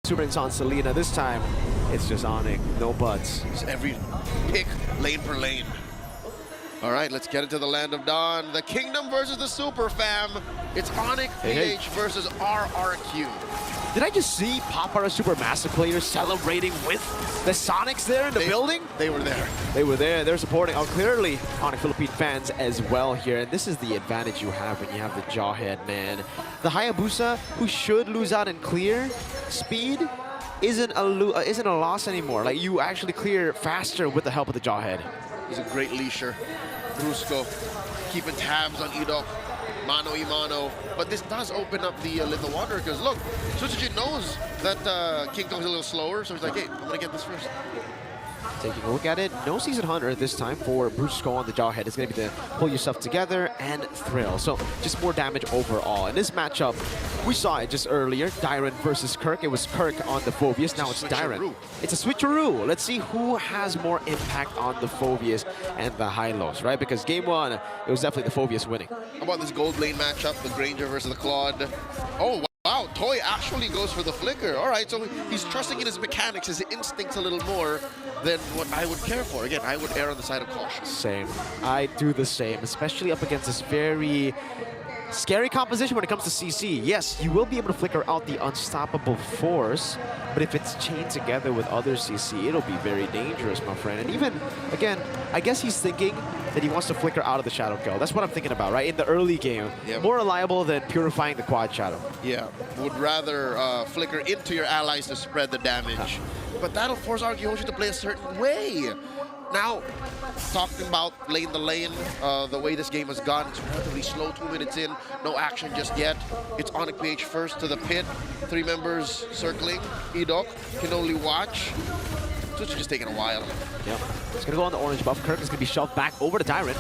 Super on Selena. This time, it's just Onic, no buts. It's every pick, lane per lane. All right, let's get into the land of Dawn. The Kingdom versus the Super Fam. It's Onic PH versus RRQ. Did I just see Papa Supermassive players celebrating with the Sonics there in the building? They were there. They were there. They're supporting, clearly, Onic Philippine fans as well here. And this is the advantage you have when you have the Jawhead, man. The Hayabusa, who should lose out in clear speed, isn't a loss anymore. Like, you actually clear faster with the help of the Jawhead. He's a great leasher. Brusco keeping tabs on Edok. Mano y mano. But this does open up the Little Wanderer, because look, Sutsujin knows that King Kong's a little slower, so he's like, hey, I'm going to get this first. Taking a look at it, no Season Hunter this time for Brusco on the Jawhead. It's going to be the pull yourself together and thrill. So just more damage overall. In this matchup, we saw it just earlier, Dyron versus Kirk. It was Kirk on the Phoveus, now it's Dyron. It's a switcheroo. Let's see who has more impact on the Phoveus and the Hylos, right? Because game one, it was definitely the Phoveus winning. How about this gold lane matchup, the Granger versus the Claude? Oh, wow, Toy actually goes for the flicker. All right, so he's trusting in his mechanics, his instincts a little more than what I would care for. Again, I would err on the side of caution. Same. I do the same, especially up against this very scary composition when it comes to CC. Yes, you will be able to flicker out the unstoppable force, but if it's chained together with other CC, it'll be very dangerous, my friend. And even, again, I guess he's thinking that he wants to flicker out of the Shadow Kill. That's what I'm thinking about, right? In the early game, more reliable than purifying the Quad Shadow. Yeah, would rather flicker into your allies to spread the damage. But that'll force HOSHI to play a certain way. Now, talking about lane to lane, the way this game has gone, it's relatively slow, 2 minutes in, no action just yet. It's Onic PH first to the pit, 3 members circling. Edok can only watch. So it's just taking a while. Yep. It's gonna go on the orange buff. Kirk is gonna be shoved back over to Dyron.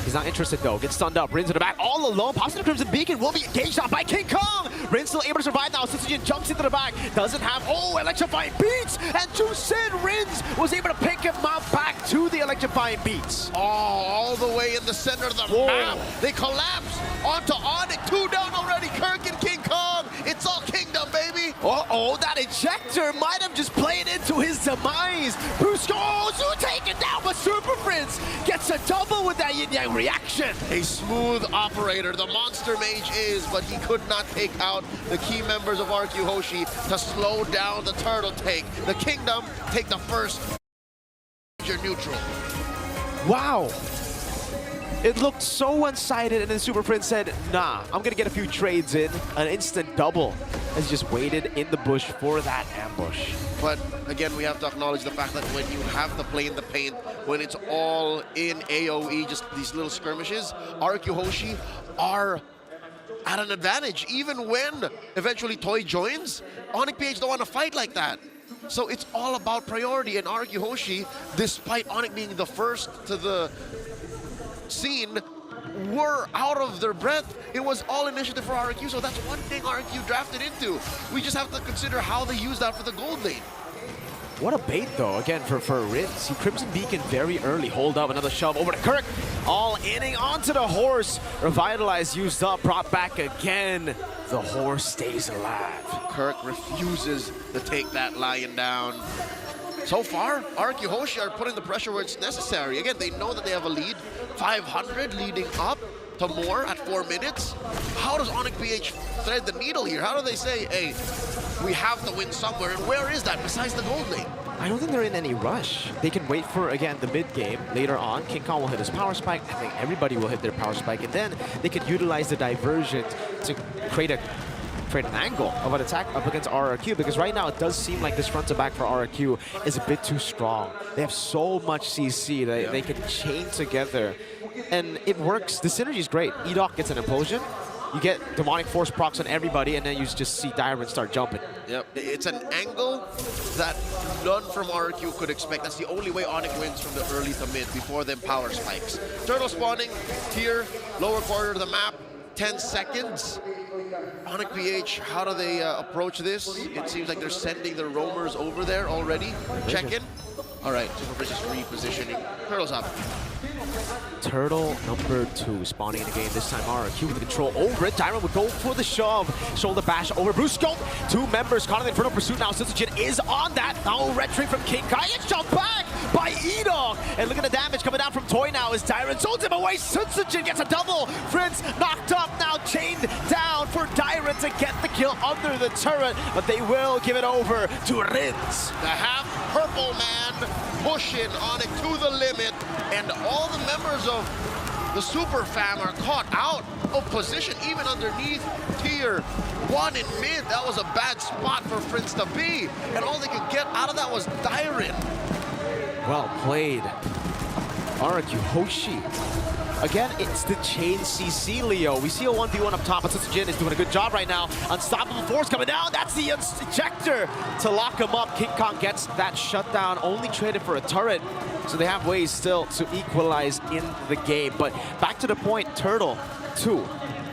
He's not interested though. Gets stunned up. Rin's in the back all alone. Pops in the Crimson Beacon. Will be engaged on by King Kong. Rin's still able to survive now. Sutsujin jumps into the back. Doesn't have. Oh, electrifying beats. And to Sin, Rins was able to pick him up back to the electrifying beats. Oh, all the way in the center of the map. They collapse onto Onic. 2 down already. Kirk and King Kong. It's all Kingdom, baby. Uh-oh, that ejector might have just played into his demise. Brusco taken down, but Super Prince gets a double with that yin-yang reaction. A smooth operator, the Monster Mage is, but he could not take out the key members of HOSHI to slow down the turtle take. The Kingdom take the first major neutral. Wow. It looked so one-sided, and then Super Prince said, nah, I'm gonna get a few trades in. An instant double has just waited in the bush for that ambush. But again, we have to acknowledge the fact that when you have to play in the paint, when it's all in AoE, just these little skirmishes, HOSHI are at an advantage. Even when eventually Toy joins, Onic PH don't want to fight like that. So it's all about priority, and HOSHI, despite Onic being the first to the scene, were out of their breath. It was all initiative for RRQ, so that's one thing RRQ drafted into. We just have to consider how they use that for the gold lane. What a bait, though, again, for Rinz. He Crimson Beacon very early. Hold up, another shove over to Kirk. All inning onto the horse. Revitalize used up, brought back again. The horse stays alive. Kirk refuses to take that lion down. So far, HOSHI are putting the pressure where it's necessary. Again, they know that they have a lead. 500 leading up to more at 4 minutes. How does Onic PH thread the needle here? How do they say, hey, we have to win somewhere, and where is that besides the gold lane? I don't think they're in any rush. They can wait for, again, the mid-game. Later on, King Kong will hit his power spike. I think everybody will hit their power spike, and then they could utilize the diversion to create an angle of an attack up against RRQ, because right now it does seem like this front to back for RRQ is a bit too strong. They have so much CC that they can chain together, and it works. The synergy is great. Edok gets an implosion. You get demonic force procs on everybody, and then you just see Dyron start jumping. Yep, it's an angle that none from RRQ could expect. That's the only way Onic wins from the early to mid before them power spikes. Turtle spawning here, lower corner of the map, 10 seconds. Onic PH, how do they approach this? It seems like they're sending their roamers over there already. Check in. All right, Super just repositioning. Turtle's up. Turtle number 2 spawning in the game. This time RRQ with the control over it. Dyron would go for the shove. Shoulder bash over Brusco. 2 members caught in the Inferno pursuit now. Sitsujin is on that. Now red tree from King Kai. It's jumped back by Edog. And look at the damage coming down from Toy now as Dyron holds him away. Sitsujin gets a double. Prince knocked up, now chained down for Dyron to get the kill under the turret. But they will give it over to Rins. The half-purple man pushing Onic to the limit, and all the members of the Super Fam are caught out of position, even underneath tier 1 in mid. That was a bad spot for Prince to be, and all they could get out of that was Dyron. Well played. RRQ HOSHI. Again, it's the chain CC, Leo. We see a 1v1 up top, but Sitsujin is doing a good job right now. Unstoppable force coming down. That's the ejector to lock him up. King Kong gets that shutdown, only traded for a turret. So they have ways still to equalize in the game. But back to the point, Turtle 2.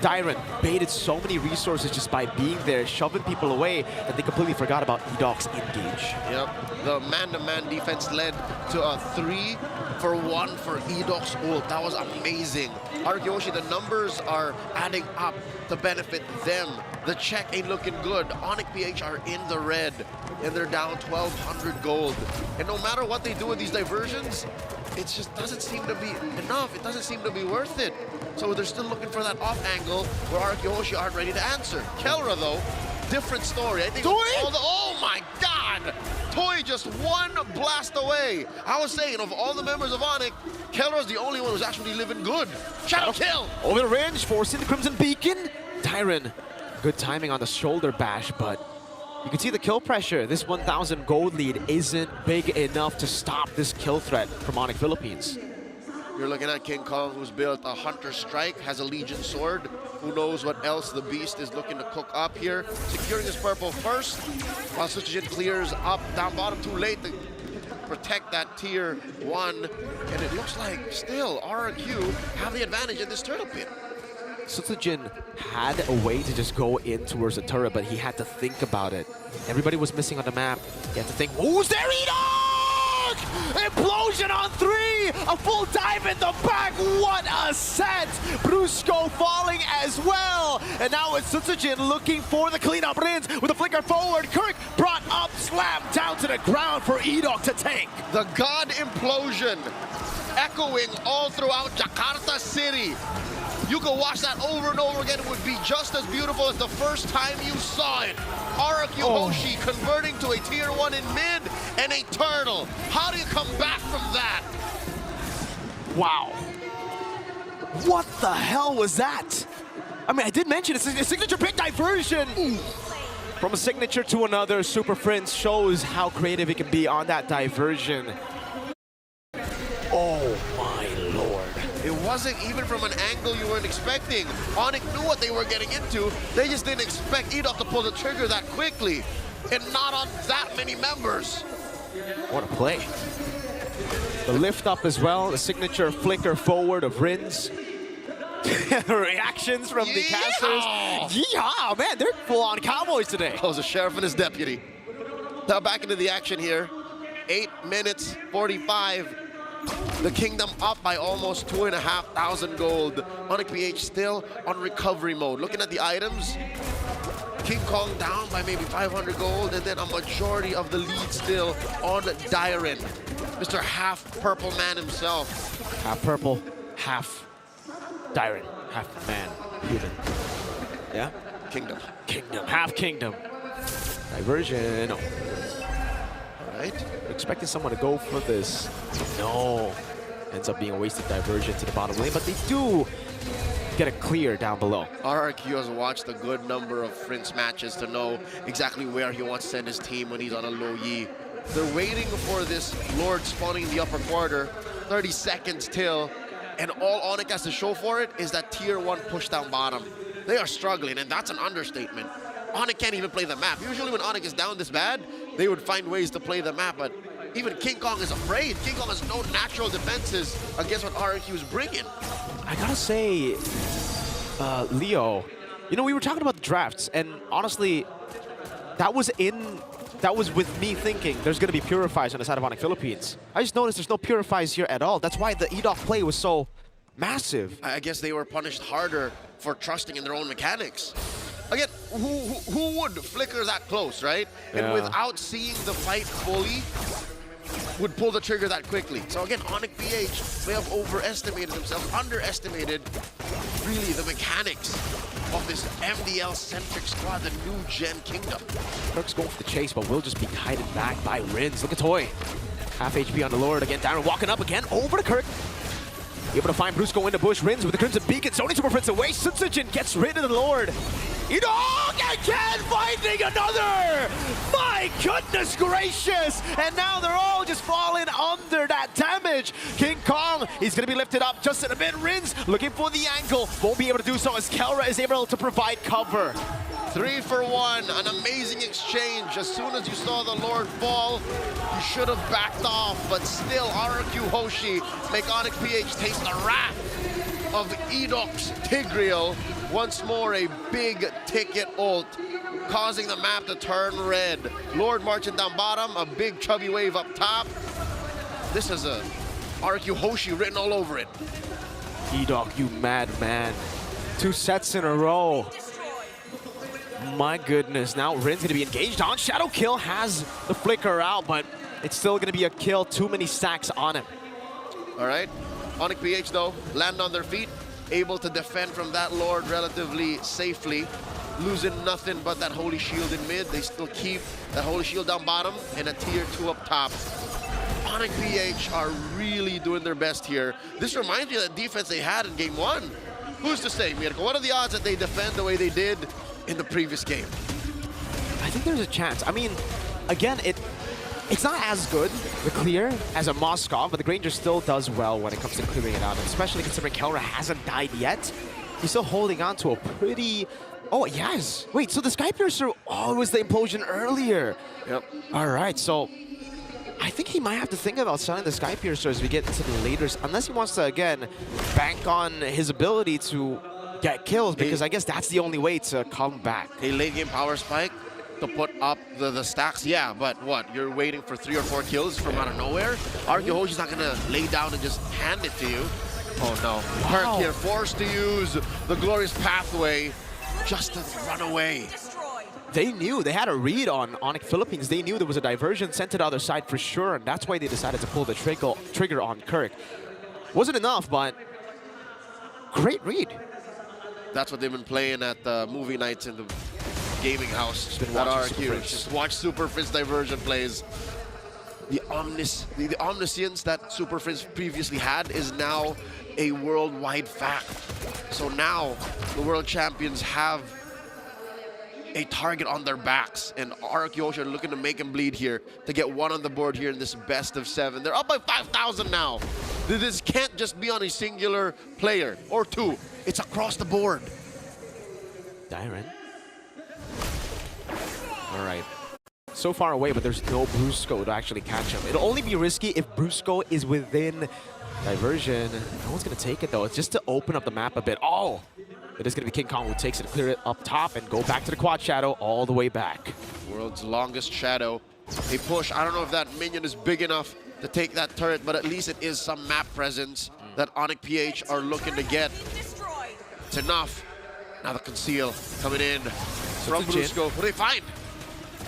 Dyron baited so many resources just by being there, shoving people away, that they completely forgot about Edog's engage. Yep, the man-to-man defense led to a 3-for-1 for Edog's ult. That was amazing. HOSHI, the numbers are adding up to benefit them. The check ain't looking good. Onic PH are in the red, and they're down 1,200 gold. And no matter what they do with these diversions, it just doesn't seem to be enough. It doesn't seem to be worth it. So they're still looking for that off angle where HOSHI aren't ready to answer. Kelra, though, different story. I think oh my God! Toy just one blast away. I was saying, of all the members of Onic, Kelra's the only one who's actually living good. Shadow kill! Over the range, forcing the Crimson Beacon. Dyron, good timing on the shoulder bash, but you can see the kill pressure. This 1,000 gold lead isn't big enough to stop this kill threat from Onic Philippines. You're looking at King Kong, who's built a Hunter Strike, has a Legion Sword. Who knows what else the Beast is looking to cook up here. Securing his purple first, while Sitsujin clears up down bottom too late to protect that tier 1. And it looks like still RRQ have the advantage in this turtle pit. Sitsujin had a way to just go in towards the turret, but he had to think about it. Everybody was missing on the map. He had to think, who's there, Edog? Implosion on 3! A full dive in the back! What a set! Brusco falling as well! And now it's Sitsujin looking for the cleanup. Rins with a flicker forward. Kirk brought up, slammed down to the ground for Edog to tank. The God Implosion echoing all throughout Jakarta City. You could watch that over and over again. It would be just as beautiful as the first time you saw it. RRQ HOSHI converting to a tier 1 in mid and a turtle. How do you come back from that? Wow. What the hell was that? I mean, I did mention it's a signature pick diversion. From a signature to another, Super Prince shows how creative it can be on that diversion. Oh my lord. It wasn't even from an angle you weren't expecting. Onic knew what they were getting into. They just didn't expect Edog to pull the trigger that quickly. And not on that many members. What a play. The lift up as well, the signature flicker forward of Rins. Reactions from the casters. Yeehaw, man, they're full-on Cowboys today. That was a sheriff and his deputy. Now back into the action here. 8 minutes 45. The Kingdom up by almost 2,500 gold. Onic PH still on recovery mode. Looking at the items, King Kong down by maybe 500 gold, and then a majority of the lead still on Dyron. Mr. Half Purple Man himself. Half purple, half Dyron, half man, human. Yeah? Kingdom. Kingdom, half kingdom. Diversion. No. All right. Expecting someone to go for this. No. Ends up being a wasted diversion to the bottom lane, but they do get a clear down below. RRQ has watched a good number of Prince matches to know exactly where he wants to send his team when he's on a low Yi. They're waiting for this Lord spawning in the upper quarter. 30 seconds till, and all Onic has to show for it is that tier 1 push down bottom. They are struggling, and that's an understatement. Onic can't even play the map. Usually when Onic is down this bad, they would find ways to play the map, but even King Kong is afraid. King Kong has no natural defenses against what RRQ is bringing. I gotta say, Leo, you know, we were talking about the drafts, and honestly, that was in that was with me thinking there's going to be purifiers on the side of Onic Philippines. I just noticed there's no purifiers here at all. That's why the EDOC play was so massive. I guess they were punished harder for trusting in their own mechanics. Again, who would flicker that close, right? And without seeing the fight fully, would pull the trigger that quickly. So again, Onic PH may have overestimated themselves, underestimated really the mechanics of this MDL-centric squad, the new gen kingdom. Kirk's going for the chase, but will just be guided back by Rins. Look at Toy. Half HP on the Lord. Again, Darren walking up again over to Kirk. Able to find Brusco in the bush. Rins with the Crimson Beacon. Sony Super Prince away. Sunsujin gets rid of the Lord. Again finding another! My goodness gracious! And now they're all just falling under that damage. King Kong, he's going to be lifted up just in a bit. Rins looking for the angle. Won't be able to do so as Kelra is able to provide cover. 3 for 1, an amazing exchange. As soon as you saw the Lord fall, you should have backed off, but still RRQ Hoshi make Onic PH taste the wrath of EDOC's Tigreal. Once more a big ticket ult, causing the map to turn red. Lord marching down bottom, a big chubby wave up top. This is a RRQ Hoshi written all over it. EDOC, you madman. 2 sets in a row. My goodness, now Rin's going to be engaged on. Shadow Kill has the flicker out, but it's still going to be a kill. Too many stacks on him. All right, Onic PH though, land on their feet, able to defend from that Lord relatively safely, losing nothing but that Holy Shield in mid. They still keep that Holy Shield down bottom and a tier 2 up top. Onic PH are really doing their best here. This reminds me of that defense they had in game 1. Who's to say, Mirko? What are the odds that they defend the way they did in the previous game? I think there's a chance. I mean, again, it's not as good, the clear, as a Moskov, but the Granger still does well when it comes to clearing it out, and especially considering Kelra hasn't died yet. He's still holding on to a pretty... Oh, yes. Wait, so the Sky Piercer... Oh, it was the implosion earlier. Yep. All right, so I think he might have to think about selling the Sky Piercer as we get into the later... Unless he wants to, again, bank on his ability to get kills, because I guess that's the only way to come back. A late game power spike to put up the stacks, yeah, but what? You're waiting for 3 or 4 kills from out of nowhere? RRQ Hoshi's not gonna lay down and just hand it to you. Oh no. Kirk here forced to use the glorious pathway just to run away. They knew, they had a read on Onic Philippines. They knew there was a diversion sent to the other side for sure, and that's why they decided to pull the trigger on Kirk. Wasn't enough, but great read. That's what they've been playing at the movie nights in the gaming house at RRQ. Just watch Super Frizz diversion plays. The omniscience that Super Frizz previously had is now a worldwide fact. So now the world champions have a target on their backs, and RRQ Hoshi are looking to make them bleed here to get 1 on the board here in this best of 7. They're up by 5,000 now. This can't just be on a singular player or 2. It's across the board. Dyren. All right. So far away, but there's no Brusco to actually catch him. It'll only be risky if Brusco is within diversion. No one's going to take it, though. It's just to open up the map a bit. Oh! It is going to be King Kong who takes it, clear it up top, and go back to the quad shadow all the way back. World's longest shadow. A push. I don't know if that minion is big enough to take that turret, but at least it is some map presence that Onic PH are looking to get. It's enough. Now the conceal coming in from Brusco. What do they find?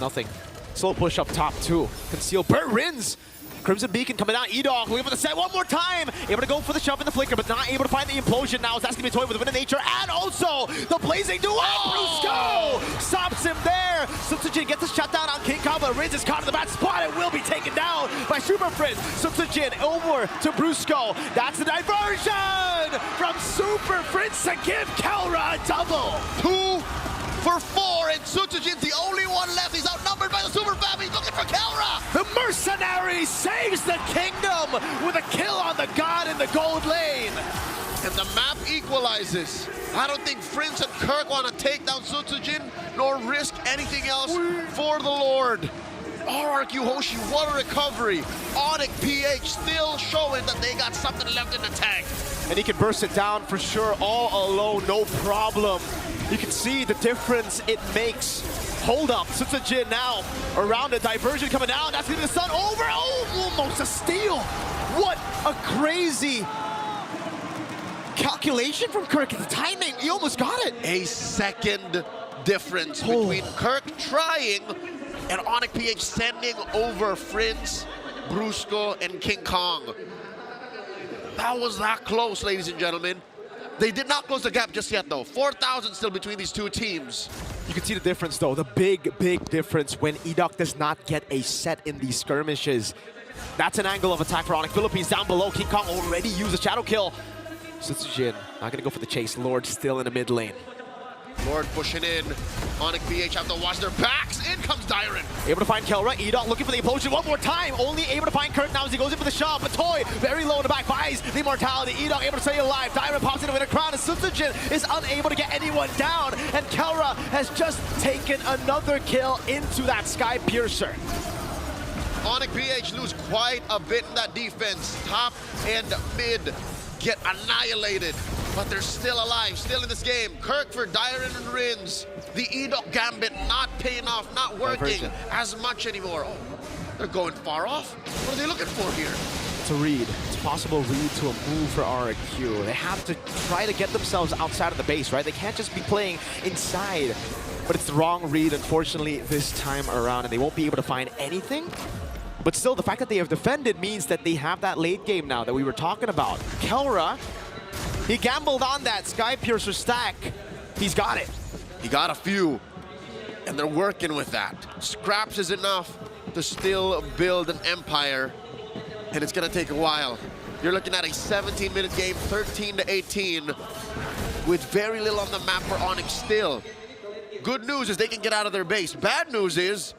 Nothing. Slow push up top too. Conceal. Burt Rins. Crimson Beacon coming out. EDOC able to set one more time. Able to go for the shove in the flicker, but not able to find the implosion now. That's going to be toyed with the Wind of Nature and also the Blazing Duel. Brusco stops him there. Sunsujin gets the shutdown on King Kong, but Rins is caught in the bad spot and will be taken down by Super Frizz. Sunsujin over to Brusco. That's the diversion from Super Frizz to give Kelra a double. 2 for 4, and Sunsujin's the only one left. He's outnumbered by the Super Fam. He's looking for Kelra. The Mercenary saves the kingdom with a kill on the god in the gold lane. And the map equalizes. I don't think Frizz and Kirk want to take down Sunsujin nor risk anything else for the Lord. RRQ Hoshi, what a recovery. Onic PH still showing that they got something left in the tank. And he can burst it down for sure, all alone, no problem. You can see the difference it makes. Hold up, Sutsujin now around a diversion coming down. That's gonna be the sun over. Oh, almost a steal. What a crazy calculation from Kirk. The timing, he almost got it. A second difference between Kirk trying and Onic PH sending over Prince, Brusco, and King Kong. That was that close, ladies and gentlemen. They did not close the gap just yet, though. 4,000 still between these two teams. You can see the difference, though. The big, big difference when Edok does not get a set in these skirmishes. That's an angle of attack for Onic Philippines. Down below, King Kong already used a shadow kill. Sutsujin not going to go for the chase. Lord still in the mid lane. Lord pushing in. Onic PH have to watch their backs. In comes Dyron. Able to find Kelra. Edok looking for the implosion one more time. Only able to find Kirk now as he goes in for the shot. But Toy very low in the back buys the immortality. Edok able to stay alive. Dyron pops into a crowd. And Sutsujin is unable to get anyone down. And Kelra has just taken another kill into that Sky Piercer. Onic PH lose quite a bit in that defense. Top and mid get annihilated, but they're still alive, still in this game. Kirk for Dyron and Rins. The Edok Gambit not paying off, not working as much anymore. Oh, they're going far off. What are they looking for here? It's a read. It's a possible read to a move for RQ. They have to try to get themselves outside of the base, right? They can't just be playing inside. But it's the wrong read, unfortunately, this time around, and they won't be able to find anything. But still, the fact that they have defended means that they have that late game now that we were talking about. Kelra, he gambled on that Sky Piercer stack. He's got it. He got a few, and they're working with that. Scraps is enough to still build an empire, and it's gonna take a while. You're looking at a 17-minute game, 13-18, with very little on the map for Onic still. Good news is they can get out of their base. Bad news is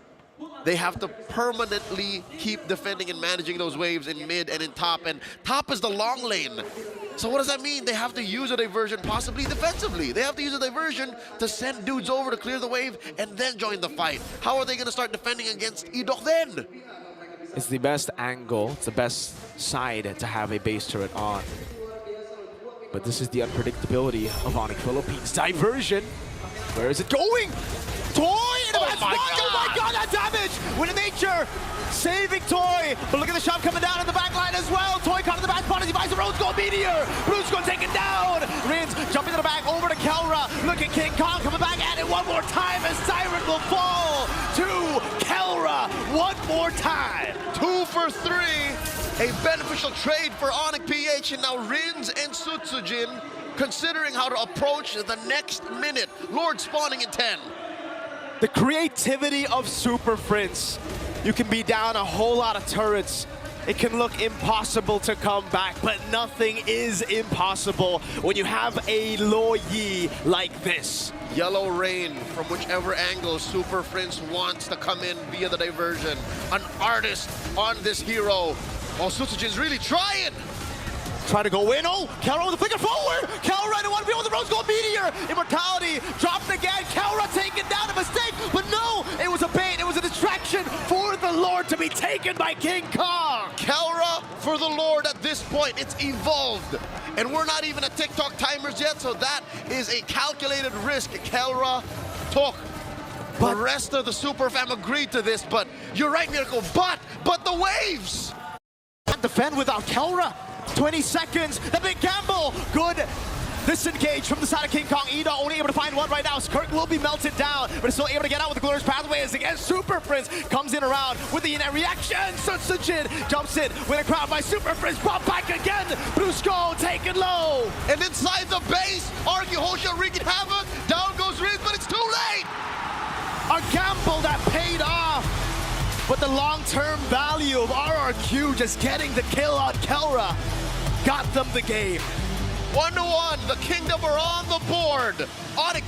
they have to permanently keep defending and managing those waves in mid and in top, and top is the long lane. So what does that mean? They have to use a diversion, possibly defensively. They have to use a diversion to send dudes over to clear the wave and then join the fight. How are they gonna start defending against Edok then? It's the best angle, it's the best side to have a base turret on. But this is the unpredictability of Onic Philippines. Diversion, where is it going? Toy! Oh my god, that damage! Winning nature, saving Toy. But look at the shot coming down in the back line as well. Toy caught in the back spot as he buys the Rose Gold Meteor. Bruce going taken down. Rins jumping to the back over to Kelra. Look at King Kong coming back at it one more time as Siren will fall to Kelra one more time. 2 for 3. A beneficial trade for Onic PH, and now Rins and Sutsujin considering how to approach the next minute. Lord spawning in 10. The creativity of Super Prince. You can be down a whole lot of turrets. It can look impossible to come back, but nothing is impossible when you have a Lo Yi like this. Yellow rain from whichever angle Super Prince wants to come in via the diversion. An artist on this hero. Oh, Sutsujin's really trying. Try to go in. Oh, Kelra with the flicker forward. Kelra in 1v1 with the Rose Gold Meteor. Immortality dropped again. Kelra taken down. A mistake, but no, it was a bait. It was a distraction for the Lord to be taken by King Kong. Kelra for the Lord at this point. It's evolved. And we're not even at TikTok timers yet, so that is a calculated risk Kelra took. The rest of the Super Fam agreed to this, but you're right, Miracle. But the waves. Can't defend without Kelra. 20 seconds, the big gamble. Good disengage from the side of King Kong. Edok only able to find one right now. Kirk will be melted down, but is still able to get out with the glorious pathway as again Super Prince comes in around with the reaction. Sutsujin jumps in with a crowd by Super Prince. Bump back again. Brusco taken low. And inside the base, HOSHI wreaking havoc. Down goes Riz, but it's too late. A gamble that paid off. But the long-term value of RRQ just getting the kill on Kelra got them the game. 1-1, the Kingdom are on the board. Onic